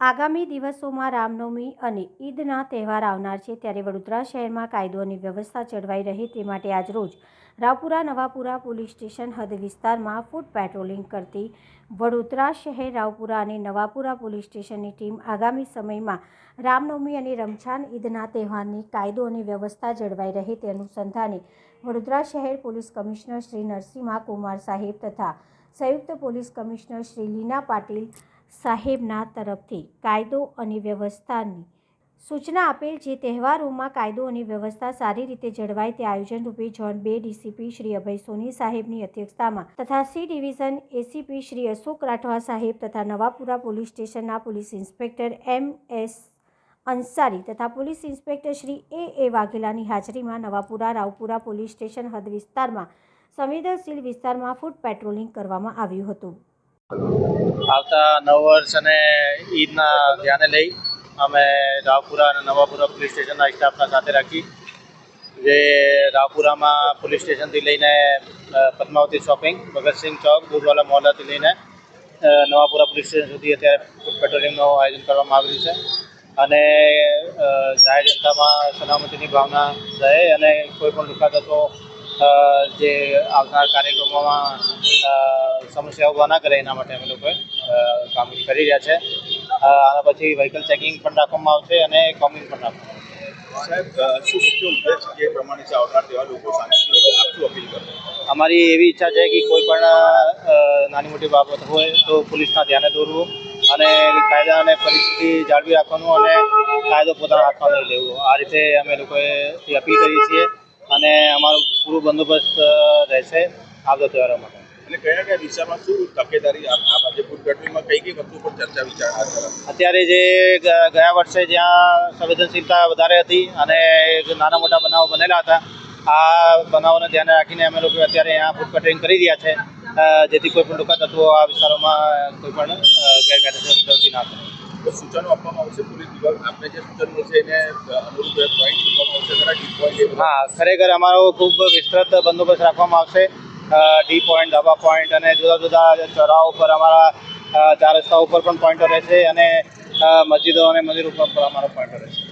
આગામી દિવસોમાં રામનવમી અને ઈદના તહેવાર આવનાર છે, ત્યારે વડોદરા શહેરમાં કાયદો અને વ્યવસ્થા જળવાઈ રહે તે માટે આજરોજ રાવપુરા નવાપુરા પોલીસ સ્ટેશન હદ વિસ્તારમાં ફૂટ પેટ્રોલિંગ કરતી વડોદરા શહેર રાવપુરા અને નવાપુરા પોલીસ સ્ટેશનની ટીમ આગામી સમયમાં રામનવમી અને રમઝાન ઈદના તહેવારની કાયદો અને વ્યવસ્થા જળવાઈ રહે તે અનુસંધાને વડોદરા શહેર પોલીસ કમિશનર શ્રી નરસિંહા કુમાર સાહેબ તથા સંયુક્ત પોલીસ કમિશનર શ્રી લીના પાટીલ સાહેબના તરફથી કાયદો અને વ્યવસ્થાની સૂચના આપેલ, જે તહેવારોમાં કાયદો અને વ્યવસ્થા સારી રીતે જળવાય તે આયોજન રૂપે ઝોન 2 ડીસીપી શ્રી અભય સોની સાહેબની અધ્યક્ષતામાં તથા C division ACP Shri Ashok Rathwa સાહેબ તથા નવાપુરા પોલીસ સ્ટેશનના પોલીસ ઇન્સ્પેક્ટર MS અંસારી તથા પોલીસ ઇન્સ્પેક્ટર શ્રી A વાઘેલાની હાજરીમાં નવાપુરા રાવપુરા પોલીસ સ્ટેશન હદ વિસ્તારમાં સંવેદનશીલ વિસ્તારમાં ફૂટ પેટ્રોલિંગ કરવામાં આવ્યું હતું। આવતા નવ વર્ષ અને ઈદના ધ્યાને લઈ અમે રાવપુરા અને નવાપુરા પોલીસ સ્ટેશનના સ્ટાફના સાથે રાખી જે રાવપુરામાં પોલીસ સ્ટેશનથી લઈને પદ્માવતી શોપિંગ, ભગતસિંહ ચોક, દૂધવાલા મોહલ્લાથી લઈને નવાપુરા પોલીસ સ્ટેશન સુધી અત્યારે ફૂટ પેટ્રોલિંગનું આયોજન કરવામાં આવ્યું છે અને જાહેર જનતામાં સલામતીની ભાવના રહે અને કોઈ પણ લુકા તત્વો જે આવનાર કાર્યક્રમોમાં સમસ્યા ઊભા ના કરે એના માટે અમે લોકોએ કામગીરી કરી રહ્યા છે। આના પછી વ્હીકલ ચેકિંગ પણ રાખવામાં આવશે અને કોમિંગ પણ રાખવામાં આવશે। સાહેબ, જે પ્રમાણે છે આવનાર તેવા લોકો સામે અપીલ કરો? અમારી એવી ઈચ્છા છે કે કોઈ પણ નાની મોટી બાબત હોય તો પોલીસના ધ્યાને દોરવું અને કાયદા અને પરિસ્થિતિ જાળવી રાખવાનું અને કાયદો પોતાના હાથમાં લઈ લેવું, આ રીતે અમે લોકોએ અપીલ કરીએ છીએ અને અમારો પૂરો બંદોબસ્ત રહેશે આવતા તહેવારો માટે। અને કયા કયા વિસ્તારમાં શું તકેદારી આ બાજુ ફૂટ પેટ્રોલિંગમાં કઈ વસ્તુ પર ચર્ચા વિચારણા? અત્યારે જે ગયા વર્ષે જ્યાં સંવેદનશીલતા વધારે હતી અને નાના મોટા બનાવો બનેલા હતા, આ બનાવોને ધ્યાને રાખીને અમે લોકો અત્યારે અહીંયા ફૂટ પેટ્રોલિંગ કરી રહ્યા છે, જેથી કોઈ પણ લુકા તત્વો આ વિસ્તારોમાં કોઈ પણ ગેરકાયદેસર પ્રવૃત્તિ ના કરે। સૂચનો આપવામાં આવશે પોલીસ વિભાગ આપને જે સૂચનો છે એને અનુરૂપ પોઈન્ટ મૂકવામાં આવશે ખરા ડી પોઈન્ટ? હા, ખરેખર અમારો ખૂબ વિસ્તૃત બંદોબસ્ત રાખવામાં આવશે। ડી પોઈન્ટ, ધાબા પોઈન્ટ અને જુદા જુદા ચોરાઓ ઉપર અમારા 4 રસ્તાઓ ઉપર પણ પોઈન્ટો રહેશે અને મસ્જિદો અને મંદિરો ઉપર પણ અમારો પોઈન્ટો રહેશે।